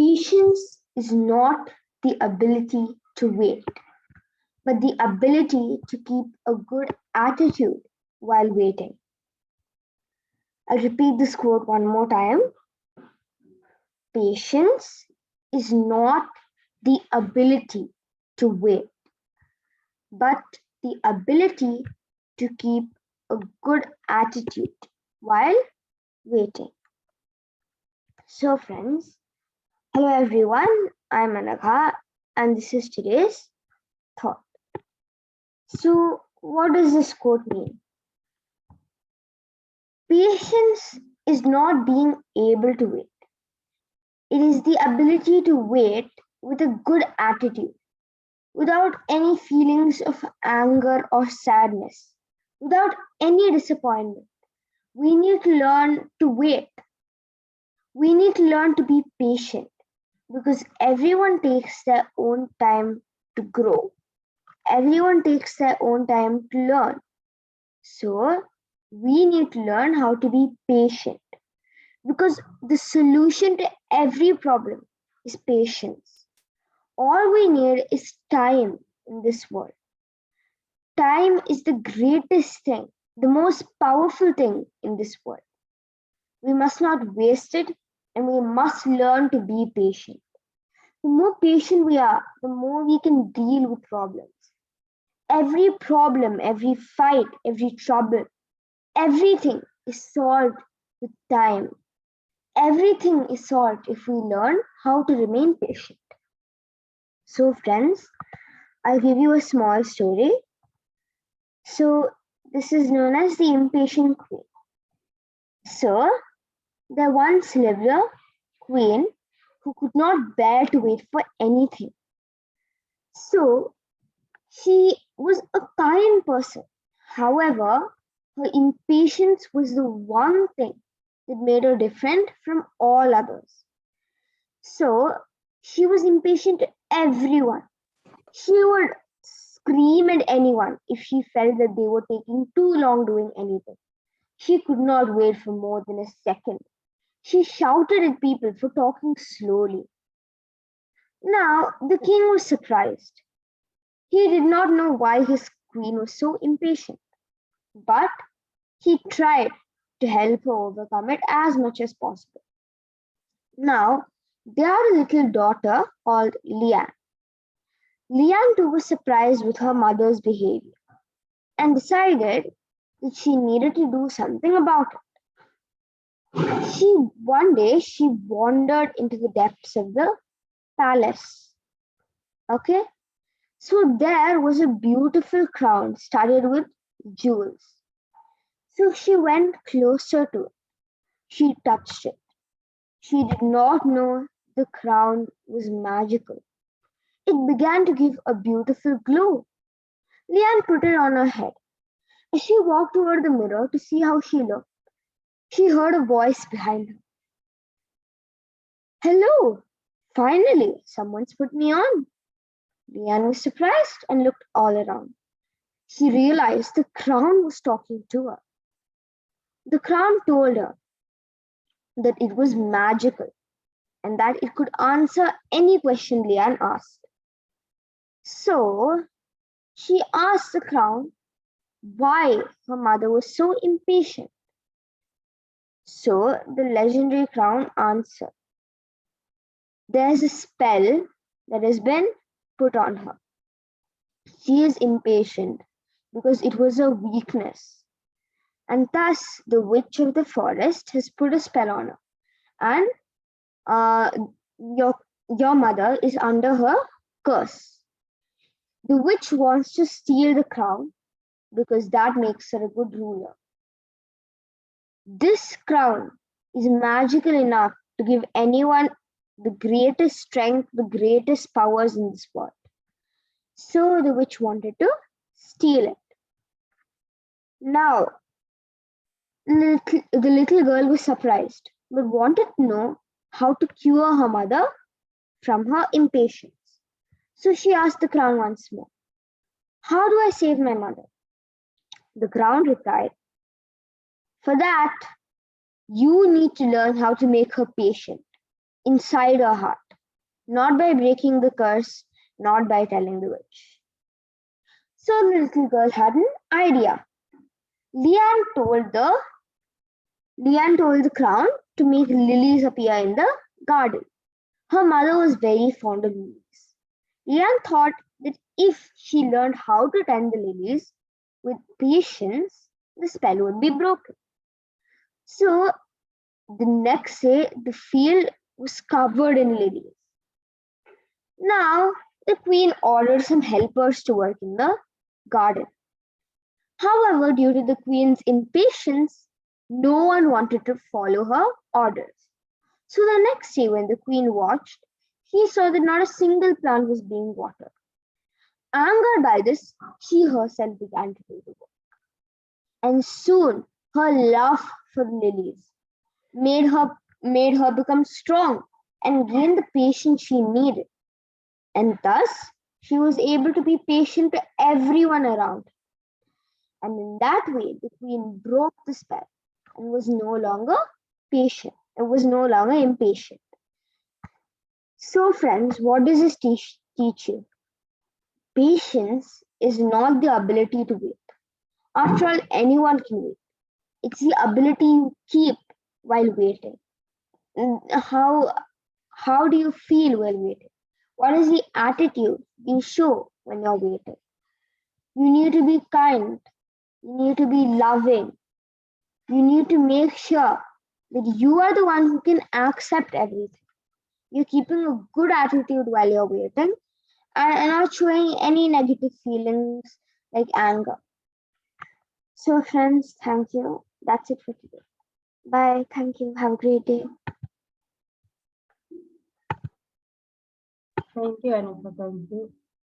Patience is not the ability to wait, but the ability to keep a good attitude while waiting. I'll repeat this quote one more time. Patience is not the ability to wait, but the ability to keep a good attitude while waiting. So, friends, hello everyone, I'm Anagha, and this is today's thought. So, what does this quote mean? Patience is not being able to wait, it is the ability to wait with a good attitude, without any feelings of anger or sadness, without any disappointment. We need to learn to wait. We need to learn to be patient because everyone takes their own time to grow. Everyone takes their own time to learn. So, we need to learn how to be patient because the solution to every problem is patience. All we need is time in this world. Time is the greatest thing, the most powerful thing in this world. We must not waste it and we must learn to be patient. The more patient we are, the more we can deal with problems. Every problem, every fight, every trouble, everything is solved with time. Everything is solved if we learn how to remain patient. So, friends, I'll give you a small story. So, this is known as the impatient queen. So, there once lived a queen who could not bear to wait for anything. So, she was a kind person. However, her impatience was the one thing that made her different from all others. So, she was impatient to everyone. She would scream at anyone if she felt that they were taking too long doing anything. She could not wait for more than a second. She shouted at people for talking slowly. Now, the king was surprised. He did not know why his queen was so impatient, but he tried to help her overcome it as much as possible. Now, they had a little daughter called Liane. Liane too was surprised with her mother's behavior and decided that she needed to do something about it. One day she wandered into the depths of the palace. Okay, so there was a beautiful crown studded with jewels. So she went closer to it. She touched it. She did not know the crown was magical. It began to give a beautiful glow. Liane put it on her head. As she walked toward the mirror to see how she looked, she heard a voice behind her. Hello! Finally, someone's put me on. Liane was surprised and looked all around. She realized the crown was talking to her. The crown told her that it was magical and that it could answer any question Liane asked. So she asked the crown why her mother was so impatient. So the legendary crown answered, there's a spell that has been put on her. She is impatient because it was a weakness. And thus the witch of the forest has put a spell on her. And your mother is under her curse. The witch wants to steal the crown because that makes her a good ruler. This crown is magical enough to give anyone the greatest strength, the greatest powers in this world. So the witch wanted to steal it. Now, the little girl was surprised, but wanted to know how to cure her mother from her impatience. So she asked the crown once more, how do I save my mother? The crown replied, for that, you need to learn how to make her patient. inside her heart, not by breaking the curse, not by telling the witch. So the little girl had an idea. Leanne told the Leanne told the crown to make lilies appear in the garden. Her mother was very fond of lilies. Leanne thought that if she learned how to tend the lilies with patience, the spell would be broken. So the next day, the field was covered in lilies. Now, the queen ordered some helpers to work in the garden. However, due to the queen's impatience, no one wanted to follow her orders. So the next day, when the queen watched, she saw that not a single plant was being watered. Angered by this, she herself began to do the work. And soon, her love for lilies made her become strong and gain the patience she needed. And thus, she was able to be patient to everyone around. And in that way, the queen broke the spell and was no longer patient. It was no longer impatient. So, friends, what does this teach you? Patience is not the ability to wait. After all, anyone can wait. It's the ability you keep while waiting. And how do you feel while waiting? What is the attitude you show when you're waiting? You need to be kind. You need to be loving. You need to make sure that you are the one who can accept everything. You're keeping a good attitude while you're waiting and not showing any negative feelings like anger. So, friends, thank you. That's it for today. Bye. Thank you. Have a great day. Thank you, Anupa. Thank you.